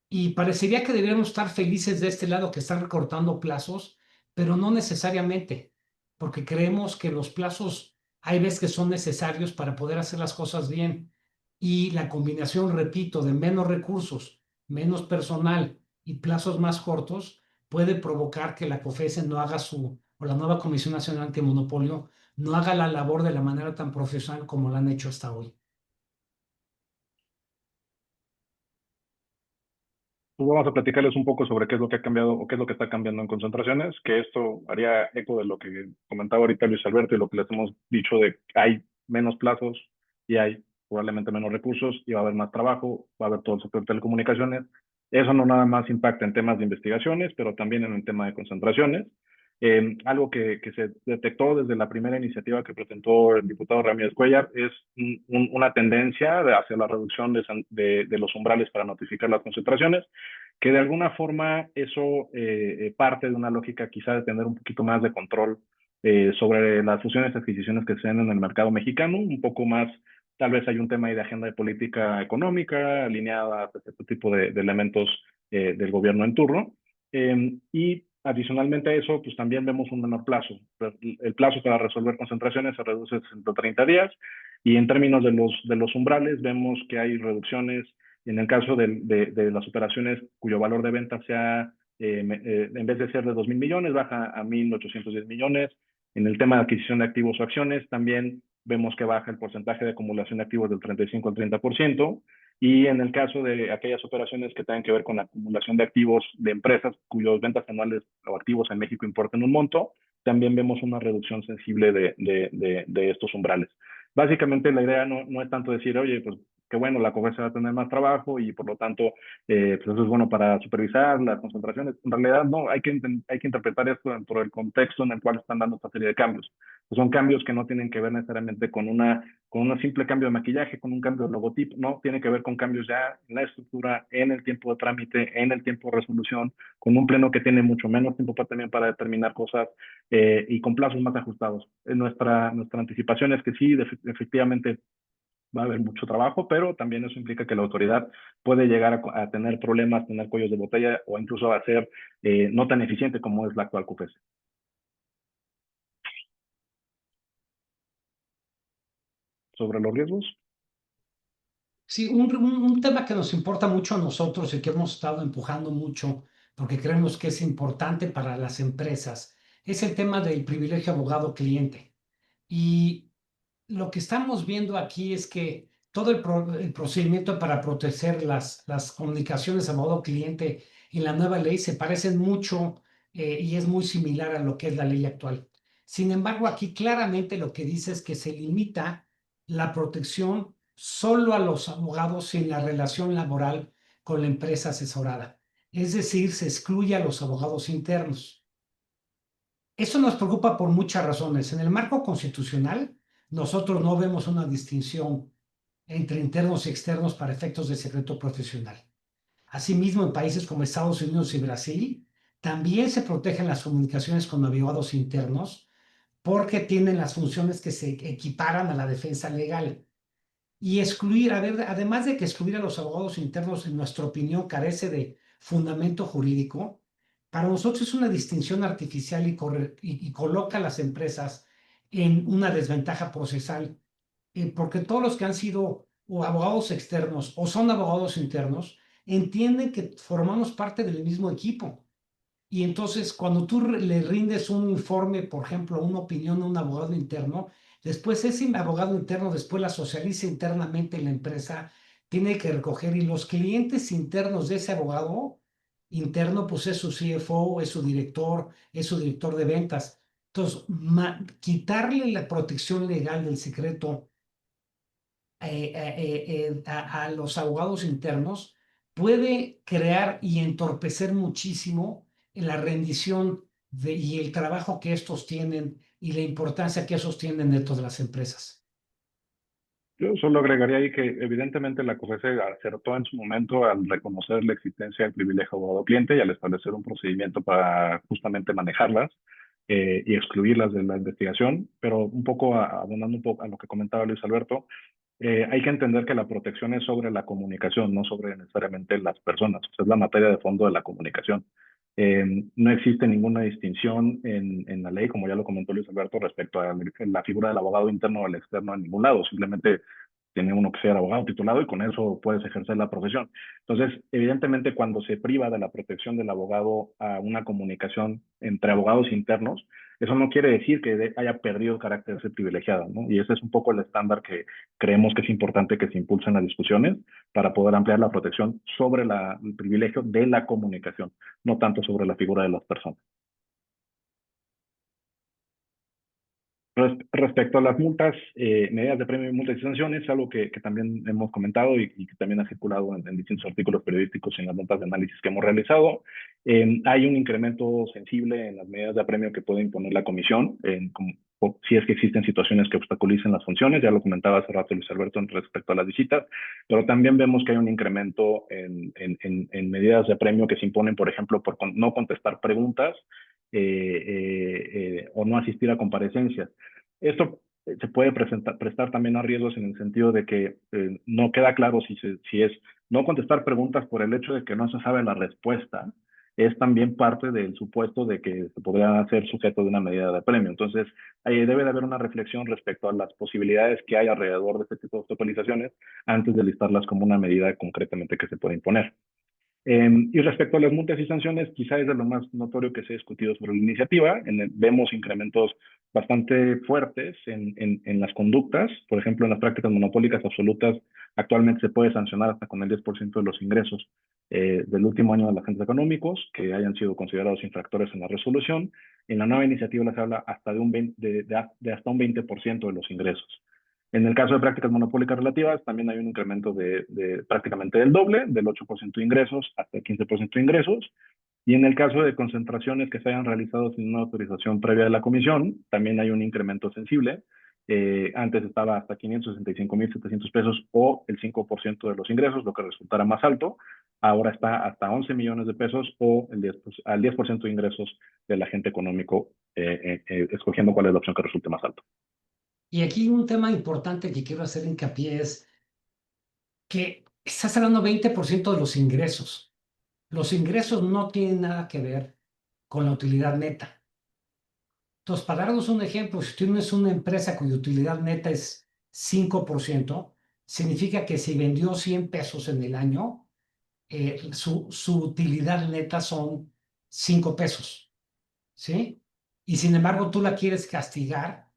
Y parecería que deberíamos estar felices de este lado que están recortando plazos, pero no necesariamente, porque creemos que los plazos hay veces que son necesarios para poder hacer las cosas bien. Y la combinación, repito, de menos recursos, menos personal y plazos más cortos puede provocar que la COFESE no haga o la nueva Comisión Nacional Antimonopolio no haga la labor de la manera tan profesional como la han hecho hasta hoy. Pues vamos a platicarles un poco sobre qué es lo que ha cambiado o qué es lo que está cambiando en concentraciones, que esto haría eco de lo que comentaba ahorita Luis Alberto y lo que les hemos dicho de que hay menos plazos y hay probablemente menos recursos y va a haber más trabajo, va a haber todo el sector de telecomunicaciones. Eso no nada más impacta en temas de investigaciones, pero también en el tema de concentraciones. Algo que se detectó desde la primera iniciativa que presentó el diputado Ramírez Cuellar es una tendencia hacia la reducción de los umbrales para notificar las concentraciones, que de alguna forma eso parte de una lógica quizá de tener un poquito más de control sobre las fusiones y adquisiciones que se den en el mercado mexicano, un poco más, tal vez hay un tema ahí de agenda de política económica alineada a este tipo de elementos del gobierno en turno. Y adicionalmente a eso, pues también vemos un menor plazo. El plazo para resolver concentraciones se reduce a 130 días y en términos de los umbrales vemos que hay reducciones en el caso de las operaciones cuyo valor de venta sea, en vez de ser de 2.000 millones, baja a 1.810 millones. En el tema de adquisición de activos o acciones, también vemos que baja el porcentaje de acumulación de activos del 35 al 30%. Y en el caso de aquellas operaciones que tengan que ver con la acumulación de activos de empresas cuyos ventas anuales o activos en México importen un monto, también vemos una reducción sensible de estos umbrales. Básicamente la idea no es tanto decir, oye, pues que bueno, la COFESE va a tener más trabajo y por lo tanto, pues eso es bueno para supervisar las concentraciones. En realidad, no, hay que interpretar esto dentro del contexto en el cual están dando esta serie de cambios. Pues son cambios que no tienen que ver necesariamente con un simple cambio de maquillaje, con un cambio de logotipo, no, tiene que ver con cambios ya en la estructura, en el tiempo de trámite, en el tiempo de resolución, con un pleno que tiene mucho menos tiempo también para determinar cosas y con plazos más ajustados. Nuestra anticipación es que sí, efectivamente va a haber mucho trabajo, pero también eso implica que la autoridad puede llegar a tener problemas, tener cuellos de botella o incluso a ser no tan eficiente como es la actual COFESE. Sobre los riesgos. Sí, un tema que nos importa mucho a nosotros y que hemos estado empujando mucho porque creemos que es importante para las empresas es el tema del privilegio abogado-cliente. Y lo que estamos viendo aquí es que todo el procedimiento para proteger las comunicaciones abogado-cliente en la nueva ley se parecen mucho y es muy similar a lo que es la ley actual. Sin embargo, aquí claramente lo que dice es que se limita la protección solo a los abogados en la relación laboral con la empresa asesorada. Es decir, se excluye a los abogados internos. Eso nos preocupa por muchas razones. En el marco constitucional, nosotros no vemos una distinción entre internos y externos para efectos de secreto profesional. Asimismo, en países como Estados Unidos y Brasil, también se protegen las comunicaciones con abogados internos porque tienen las funciones que se equiparan a la defensa legal. Y excluir, además de que excluir a los abogados internos, en nuestra opinión, carece de fundamento jurídico, para nosotros es una distinción artificial y coloca a las empresas en una desventaja procesal, porque todos los que han sido o abogados externos o son abogados internos entienden que formamos parte del mismo equipo. Y entonces, cuando tú le rindes un informe, por ejemplo, una opinión a un abogado interno, después ese abogado interno después la socializa internamente en la empresa, tiene que recoger y los clientes internos de ese abogado interno, pues es su CFO, es su director de ventas. Entonces, quitarle la protección legal del secreto a los abogados internos puede crear y entorpecer muchísimo la rendición y el trabajo que estos tienen y la importancia que esos tienen dentro de las empresas. Yo solo agregaría ahí que evidentemente la COFESE acertó en su momento al reconocer la existencia del privilegio abogado-cliente y al establecer un procedimiento para justamente manejarlas y excluirlas de la investigación, pero un poco abundando un poco a lo que comentaba Luis Alberto, hay que entender que la protección es sobre la comunicación, no sobre necesariamente las personas. O sea, es la materia de fondo de la comunicación. No existe ninguna distinción en la ley, como ya lo comentó Luis Alberto, respecto a la figura del abogado interno o el externo en ningún lado. Simplemente tiene uno que ser abogado titulado y con eso puedes ejercer la profesión. Entonces, evidentemente, cuando se priva de la protección del abogado a una comunicación entre abogados internos, Eso no quiere decir que haya perdido carácter de ser privilegiada, ¿no? Y ese es un poco el estándar que creemos que es importante que se impulsen las discusiones para poder ampliar la protección sobre el privilegio de la comunicación, no tanto sobre la figura de las personas. Respecto a las multas, medidas de premio y multas y sanciones, algo que también hemos comentado y que también ha circulado en distintos artículos periodísticos y en las notas de análisis que hemos realizado, hay un incremento sensible en las medidas de premio que puede imponer la comisión, si es que existen situaciones que obstaculicen las funciones, ya lo comentaba hace rato Luis Alberto respecto a las visitas, pero también vemos que hay un incremento en medidas de premio que se imponen, por ejemplo, por no contestar preguntas o no asistir a comparecencias. Esto se puede prestar también a riesgos en el sentido de que no queda claro si es no contestar preguntas por el hecho de que no se sabe la respuesta, es también parte del supuesto de que se podría ser sujeto de una medida de premio. Entonces, debe de haber una reflexión respecto a las posibilidades que hay alrededor de este tipo de obstaculizaciones antes de listarlas como una medida concretamente que se puede imponer. Y respecto a las multas y sanciones, quizá es de lo más notorio que se ha discutido sobre la iniciativa. Vemos incrementos bastante fuertes en las conductas. Por ejemplo, en las prácticas monopólicas absolutas, actualmente se puede sancionar hasta con el 10% de los ingresos del último año de los agentes económicos que hayan sido considerados infractores en la resolución. En la nueva iniciativa se habla hasta de hasta un 20% de los ingresos. En el caso de prácticas monopólicas relativas, también hay un incremento de prácticamente del doble, del 8% de ingresos hasta el 15% de ingresos. Y en el caso de concentraciones que se hayan realizado sin una autorización previa de la comisión, también hay un incremento sensible. Antes estaba hasta 565,700 pesos o el 5% de los ingresos, lo que resultara más alto. Ahora está hasta 11 millones de pesos o al 10% de ingresos del agente económico, escogiendo cuál es la opción que resulte más alto. Y aquí un tema importante que quiero hacer hincapié es que estás hablando 20% de los ingresos. Los ingresos no tienen nada que ver con la utilidad neta. Entonces, para darnos un ejemplo, si tienes una empresa cuya utilidad neta es 5%, significa que si vendió 100 pesos en el año, su utilidad neta son 5 pesos, ¿sí? Y sin embargo, tú la quieres castigar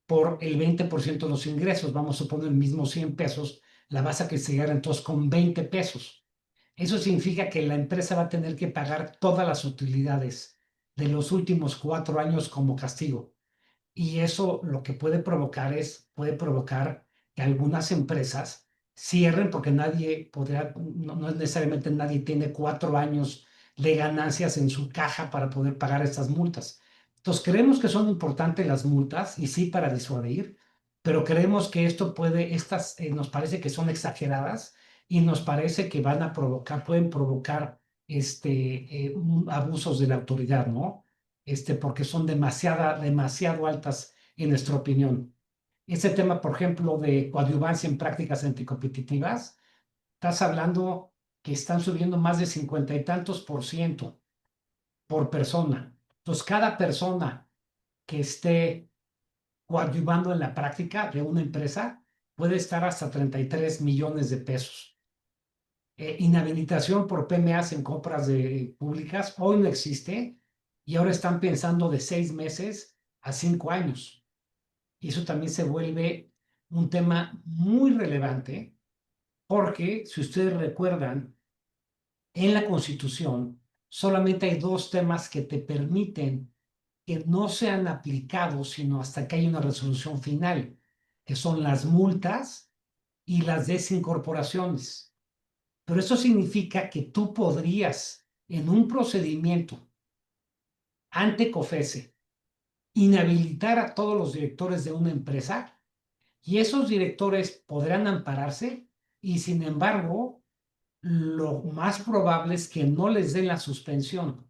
por el 20% de los ingresos. Vamos a suponer el mismo 100 pesos, la vas a castigar entonces con 20 pesos. Eso significa que la empresa va a tener que pagar todas las utilidades de los últimos 4 años como castigo. Y eso lo que puede provocar que algunas empresas cierren porque nadie podrá, no es necesariamente nadie tiene 4 años de ganancias en su caja para poder pagar estas multas. Entonces creemos que son importantes las multas y sí para disuadir, pero creemos que esto nos parece que son exageradas y nos parece que pueden provocar abusos de la autoridad, ¿no? Porque son demasiado altas en nuestra opinión. Ese tema, por ejemplo, de coadyuvancia en prácticas anticompetitivas, estás hablando que están subiendo más de 50 y tantos % por persona. Entonces, cada persona que esté coadyuvando en la práctica de una empresa puede estar hasta 33 millones de pesos. Inhabilitación por PMAs en compras públicas hoy no existe y ahora están pensando de 6 meses a 5 años. Y eso también se vuelve un tema muy relevante porque, si ustedes recuerdan, en la Constitución solamente hay 2 temas que te permiten que no sean aplicados sino hasta que haya una resolución final, que son las multas y las desincorporaciones. Pero eso significa que tú podrías, en un procedimiento ante COFECE, inhabilitar a todos los directores de una empresa y esos directores podrán ampararse y, sin embargo, lo más probable es que no les den la suspensión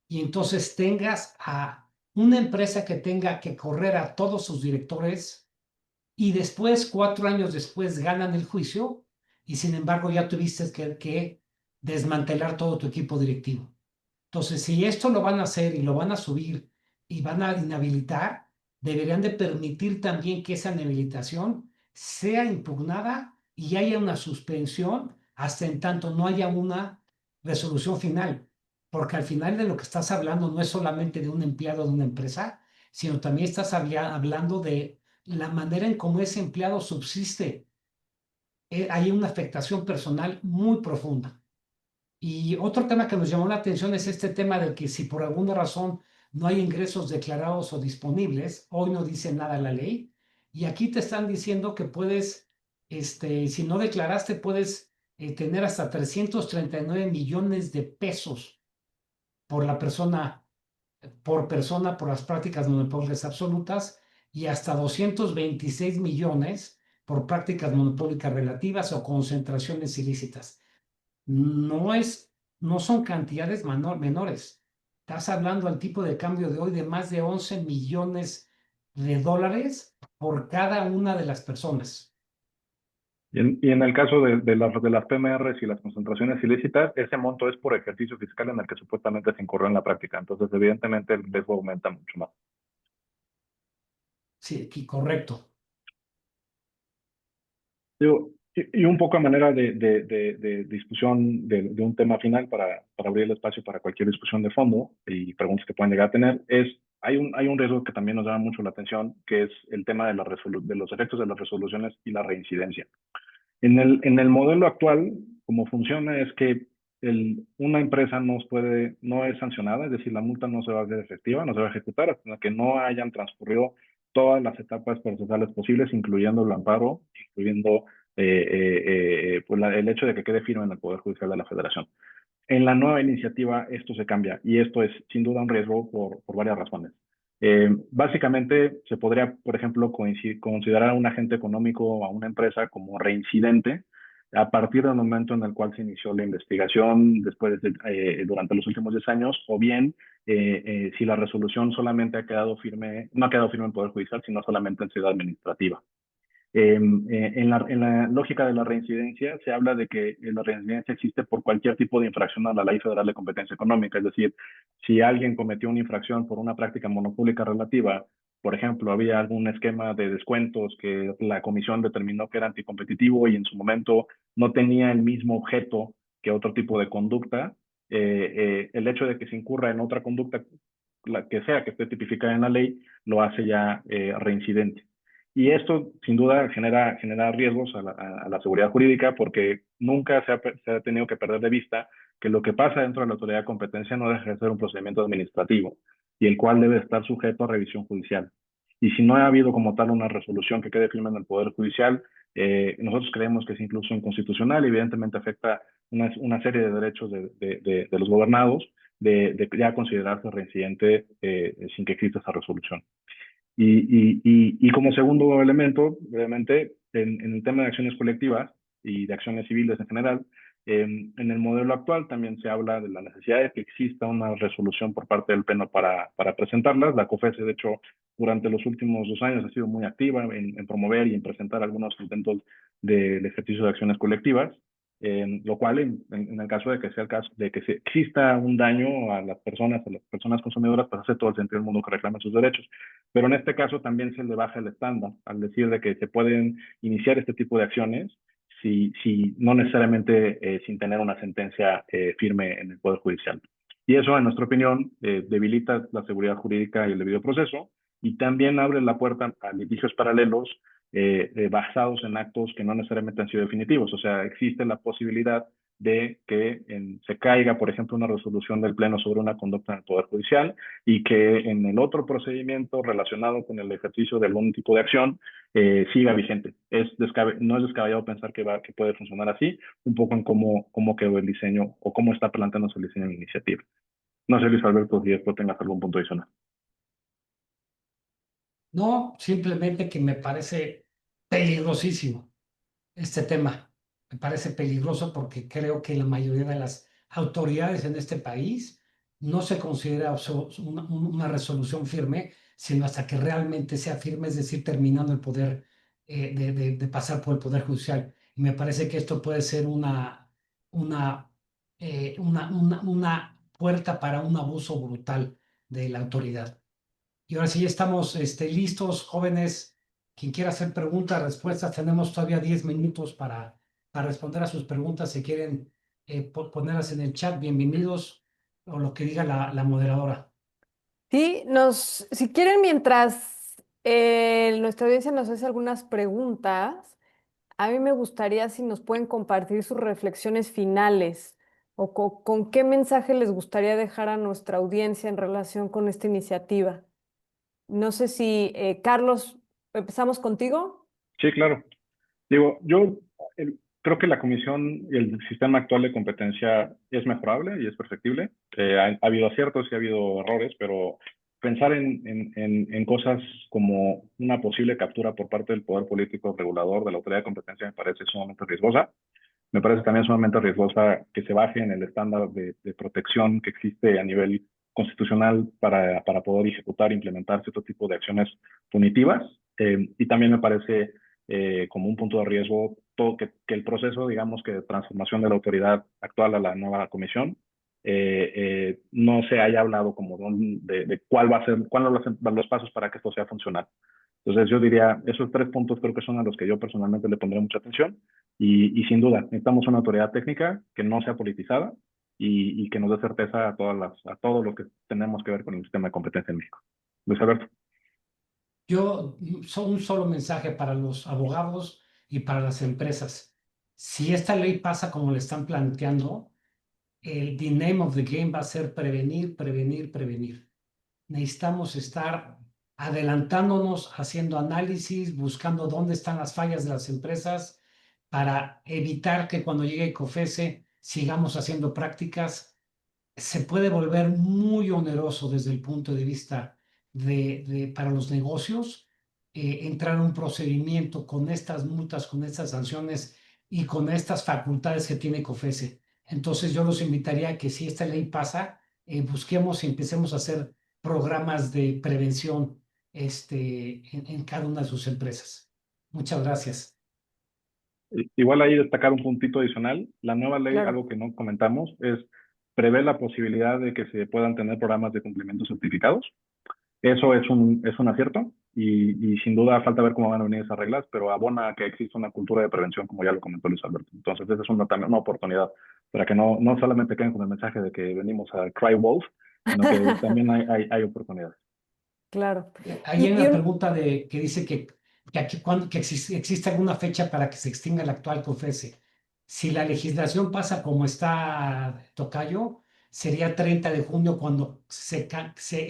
y entonces tengas a una empresa que tenga que correr a todos sus directores y después, 4 años después, ganan el juicio y sin embargo ya tuviste que desmantelar todo tu equipo directivo. Entonces, si esto lo van a hacer y lo van a subir y van a inhabilitar, deberían de permitir también que esa inhabilitación sea impugnada y haya una suspensión hasta en tanto no haya una resolución final. Porque al final de lo que estás hablando no es solamente de un empleado de una empresa, sino también estás hablando de la manera en cómo ese empleado subsiste. Hay una afectación personal muy profunda. Y otro tema que nos llamó la atención es este tema de que si por alguna razón no hay ingresos declarados o disponibles, hoy no dice nada la ley, y aquí te están diciendo que puedes, si no declaraste, puedes tener hasta 339 millones de pesos por la persona por las prácticas monopólicas absolutas y hasta 226 millones por prácticas monopólicas relativas o concentraciones ilícitas. No es, no son cantidades menores. Estás hablando al tipo de cambio de hoy de más de 11 millones de dólares por cada una de las personas. Y en el caso de las PMRs y las concentraciones ilícitas, ese monto es por ejercicio fiscal en el que supuestamente se incurrió en la práctica. Entonces, evidentemente, el riesgo aumenta mucho más. Sí, aquí, correcto. Y un poco a manera de discusión de un tema final para abrir el espacio para cualquier discusión de fondo y preguntas que puedan llegar a tener, hay un riesgo que también nos llama mucho la atención, que es el tema de los efectos de las resoluciones y la reincidencia. En el modelo actual, como funciona es que una empresa no es sancionada, es decir, la multa no se va a hacer efectiva, no se va a ejecutar hasta que no hayan transcurrido todas las etapas procesales posibles, incluyendo el amparo, incluyendo pues el hecho de que quede firme en el Poder Judicial de la Federación. En la nueva iniciativa esto se cambia y esto es sin duda un riesgo por varias razones. Básicamente se podría, por ejemplo, considerar a un agente económico o a una empresa como reincidente a partir del momento en el cual se inició la investigación durante los últimos 10 años, o bien si la resolución solamente no ha quedado firme en el Poder Judicial, sino solamente en ciudad administrativa. En la lógica de la reincidencia se habla de que la reincidencia existe por cualquier tipo de infracción a la Ley Federal de Competencia Económica, es decir, si alguien cometió una infracción por una práctica monopólica relativa, por ejemplo, había algún esquema de descuentos que la comisión determinó que era anticompetitivo y en su momento no tenía el mismo objeto que otro tipo de conducta, el hecho de que se incurra en otra conducta, la que sea que esté tipificada en la ley, lo hace ya reincidente. Y esto, sin duda, genera riesgos a la seguridad jurídica porque nunca se ha tenido que perder de vista que lo que pasa dentro de la autoridad de competencia no deja de ser un procedimiento administrativo y el cual debe estar sujeto a revisión judicial. Y si no ha habido como tal una resolución que quede firme en el Poder Judicial, nosotros creemos que es incluso inconstitucional y evidentemente afecta una serie de derechos de los gobernados de ya considerarse reincidente sin que exista esa resolución. Y como segundo elemento, brevemente, en el tema de acciones colectivas y de acciones civiles en general, en el modelo actual también se habla de la necesidad de que exista una resolución por parte del Pleno para presentarlas. La COFESE, de hecho, durante los últimos 2 años ha sido muy activa en promover y en presentar algunos intentos del ejercicio de acciones colectivas. Lo cual en el caso de que sea el caso de que exista un daño a las personas consumidoras, pues hace todo el sentido del mundo que reclamen sus derechos. Pero en este caso también se le baja el estándar al decir de que se pueden iniciar este tipo de acciones si no necesariamente sin tener una sentencia firme en el Poder Judicial. Y eso, en nuestra opinión, debilita la seguridad jurídica y el debido proceso y también abre la puerta a litigios paralelos basados en actos que no necesariamente han sido definitivos. O sea, existe la posibilidad de que se caiga, por ejemplo, una resolución del Pleno sobre una conducta en el Poder Judicial y que en el otro procedimiento relacionado con el ejercicio de algún tipo de acción siga vigente. No es descabellado pensar que puede funcionar así, un poco en cómo quedó el diseño o cómo está planteándose el diseño de la iniciativa. No sé, Luis Alberto, si después tengas algún punto adicional. No, simplemente que me parece peligrosísimo este tema. Me parece peligroso porque creo que la mayoría de las autoridades en este país no se considera una resolución firme, sino hasta que realmente sea firme, es decir, terminando el poder de pasar por el Poder Judicial. Y me parece que esto puede ser una, una puerta para un abuso brutal de la autoridad. Y ahora sí estamos listos, jóvenes. Quien quiera hacer preguntas, respuestas, tenemos todavía 10 minutos para responder a sus preguntas. Si quieren ponerlas en el chat, bienvenidos, o lo que diga la moderadora. Sí, si quieren, mientras nuestra audiencia nos hace algunas preguntas, a mí me gustaría si nos pueden compartir sus reflexiones finales o con qué mensaje les gustaría dejar a nuestra audiencia en relación con esta iniciativa. No sé si, Carlos, empezamos contigo. Sí, claro. Digo, yo creo que la comisión y el sistema actual de competencia es mejorable y es perfectible. Ha habido aciertos y ha habido errores, pero pensar en cosas como una posible captura por parte del poder político regulador de la autoridad de competencia me parece sumamente riesgosa. Me parece también sumamente riesgosa que se baje en el estándar de protección que existe a nivel constitucional para poder ejecutar e implementar cierto tipo de acciones punitivas. Y también me parece como un punto de riesgo todo que el proceso, digamos, que de transformación de la autoridad actual a la nueva comisión no se haya hablado como de cuál va a ser, cuáles van los pasos para que esto sea funcional. Entonces yo diría, esos 3 puntos creo que son a los que yo personalmente le pondré mucha atención y sin duda, necesitamos una autoridad técnica que no sea politizada y que nos dé certeza a todo lo que tenemos que ver con el sistema de competencia en México. Luis Alberto. Un solo mensaje para los abogados y para las empresas. Si esta ley pasa como le están planteando, the name of the game va a ser prevenir, prevenir, prevenir. Necesitamos estar adelantándonos, haciendo análisis, buscando dónde están las fallas de las empresas para evitar que cuando llegue COFECE sigamos haciendo prácticas. Se puede volver muy oneroso desde el punto de vista para los negocios, entrar en un procedimiento con estas multas, con estas sanciones y con estas facultades que tiene COFECE. Entonces yo los invitaría a que si esta ley pasa, busquemos y empecemos a hacer programas de prevención en cada una de sus empresas. Muchas gracias. Igual ahí destacar un puntito adicional. La nueva ley, Claro. algo que no comentamos, prevé la posibilidad de que se puedan tener programas de cumplimiento certificados. Eso es un acierto y sin duda falta ver cómo van a venir esas reglas, pero abona a que existe una cultura de prevención, como ya lo comentó Luis Alberto. Entonces, esa es también una oportunidad para que no solamente queden con el mensaje de que venimos a cry wolf, sino que también hay oportunidades. Claro. Ahí hay Y, y una un- pregunta que dice que existe alguna fecha para que se extinga el actual COFECE. Si la legislación pasa como está Tocayo, sería 30 de junio cuando se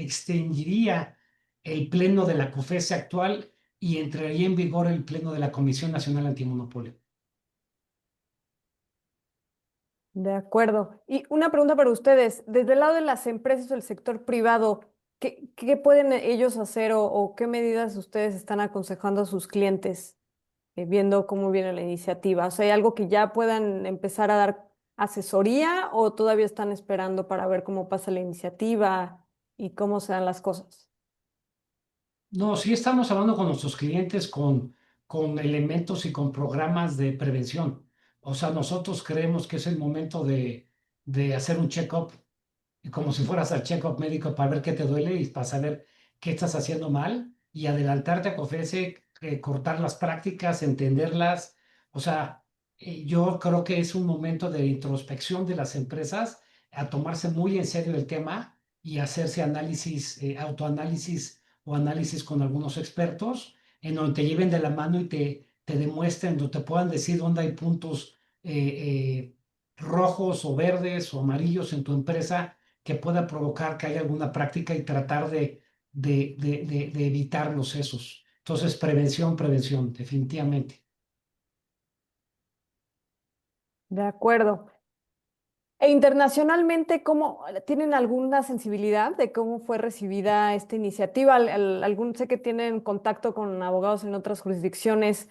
extinguiría el pleno de la COFECE actual y entraría en vigor el pleno de la Comisión Nacional Antimonopolio. de acuerdo. Y una pregunta para ustedes. Desde el lado de las empresas o el sector privado, ¿qué pueden ellos hacer o qué medidas ustedes están aconsejando a sus clientes, viendo cómo viene la iniciativa? O sea, ¿hay algo que ya puedan empezar a dar asesoría o todavía están esperando para ver cómo pasa la iniciativa y cómo se dan las cosas? No, sí estamos hablando con nuestros clientes con elementos y con programas de prevención. O sea, nosotros creemos que es el momento de hacer un check-up, como si fueras al check-up médico para ver qué te duele y para saber qué estás haciendo mal y adelantarte a COFECE, cortar las prácticas, entenderlas. O sea, yo creo que es un momento de introspección de las empresas a tomarse muy en serio el tema y hacerse análisis, autoanálisis o análisis con algunos expertos en donde te lleven de la mano y te demuestren, donde te puedan decir dónde hay puntos rojos o verdes o amarillos en tu empresa que pueda provocar que haya alguna práctica y tratar de evitar los esos. Entonces, prevención, prevención, definitivamente. De acuerdo. E internacionalmente, ¿cómo tienen alguna sensibilidad de cómo fue recibida esta iniciativa? Sé que tienen contacto con abogados en otras jurisdicciones.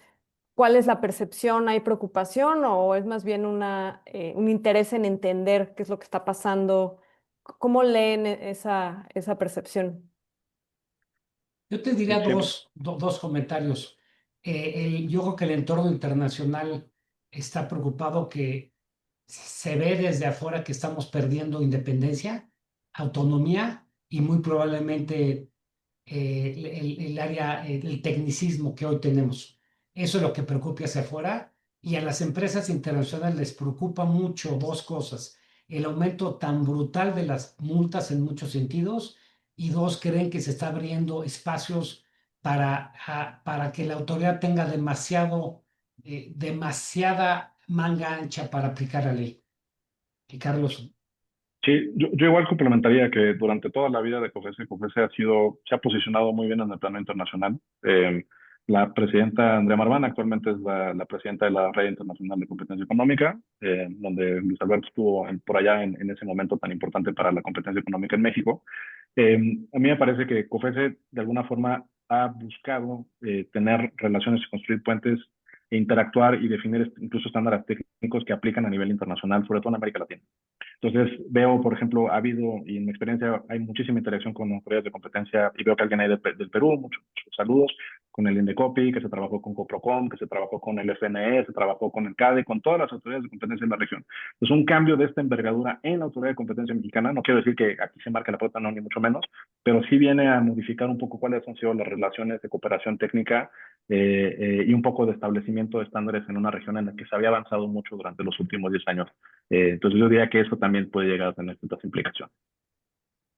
¿Cuál es la percepción? ¿Hay preocupación o es más bien un interés en entender qué es lo que está pasando? ¿Cómo leen esa percepción? Yo te diría Siempre. dos comentarios. Yo creo que el entorno internacional está preocupado que se ve desde afuera que estamos perdiendo independencia, autonomía y muy probablemente el área, el tecnicismo que hoy tenemos. Eso es lo que preocupa hacia afuera y a las empresas internacionales les preocupa mucho dos cosas. El aumento tan brutal de las multas en muchos sentidos Y dos, creen que se está abriendo espacios para que la autoridad tenga demasiada manga ancha para aplicar la ley. Y Carlos. Sí, yo igual complementaría que durante toda la vida de COFESE se ha posicionado muy bien en el plano internacional. La presidenta Andrea Marván actualmente es la presidenta de la Red Internacional de Competencia Económica, donde Luis Alberto estuvo por allá en ese momento tan importante para la competencia económica en México. A mí me parece que COFESE de alguna forma ha buscado tener relaciones y construir puentes e interactuar y definir incluso estándares técnicos que aplican a nivel internacional, sobre todo en América Latina. Entonces veo, por ejemplo, ha habido, y en mi experiencia hay muchísima interacción con autoridades de competencia, y veo que alguien ahí del Perú, muchos saludos, con el INDECOPI, que se trabajó con Coprocom, que se trabajó con el FNE, se trabajó con el CADE, con todas las autoridades de competencia en la región. Entonces un cambio de esta envergadura en la autoridad de competencia mexicana, no quiero decir que aquí se marque la pauta, no, ni mucho menos, pero sí viene a modificar un poco cuáles han sido las relaciones de cooperación técnica y un poco de establecimiento de estándares en una región en la que se había avanzado mucho durante los últimos 10 años. Entonces yo diría que eso también puede llegar a tener ciertas implicaciones.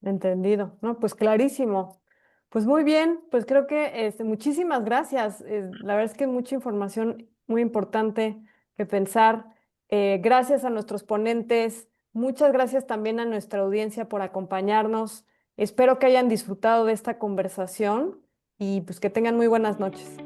Entendido, ¿no? Pues clarísimo. Pues muy bien, pues creo que muchísimas gracias. La verdad es que mucha información muy importante que pensar. Gracias a nuestros ponentes. Muchas gracias también a nuestra audiencia por acompañarnos. Espero que hayan disfrutado de esta conversación y pues que tengan muy buenas noches.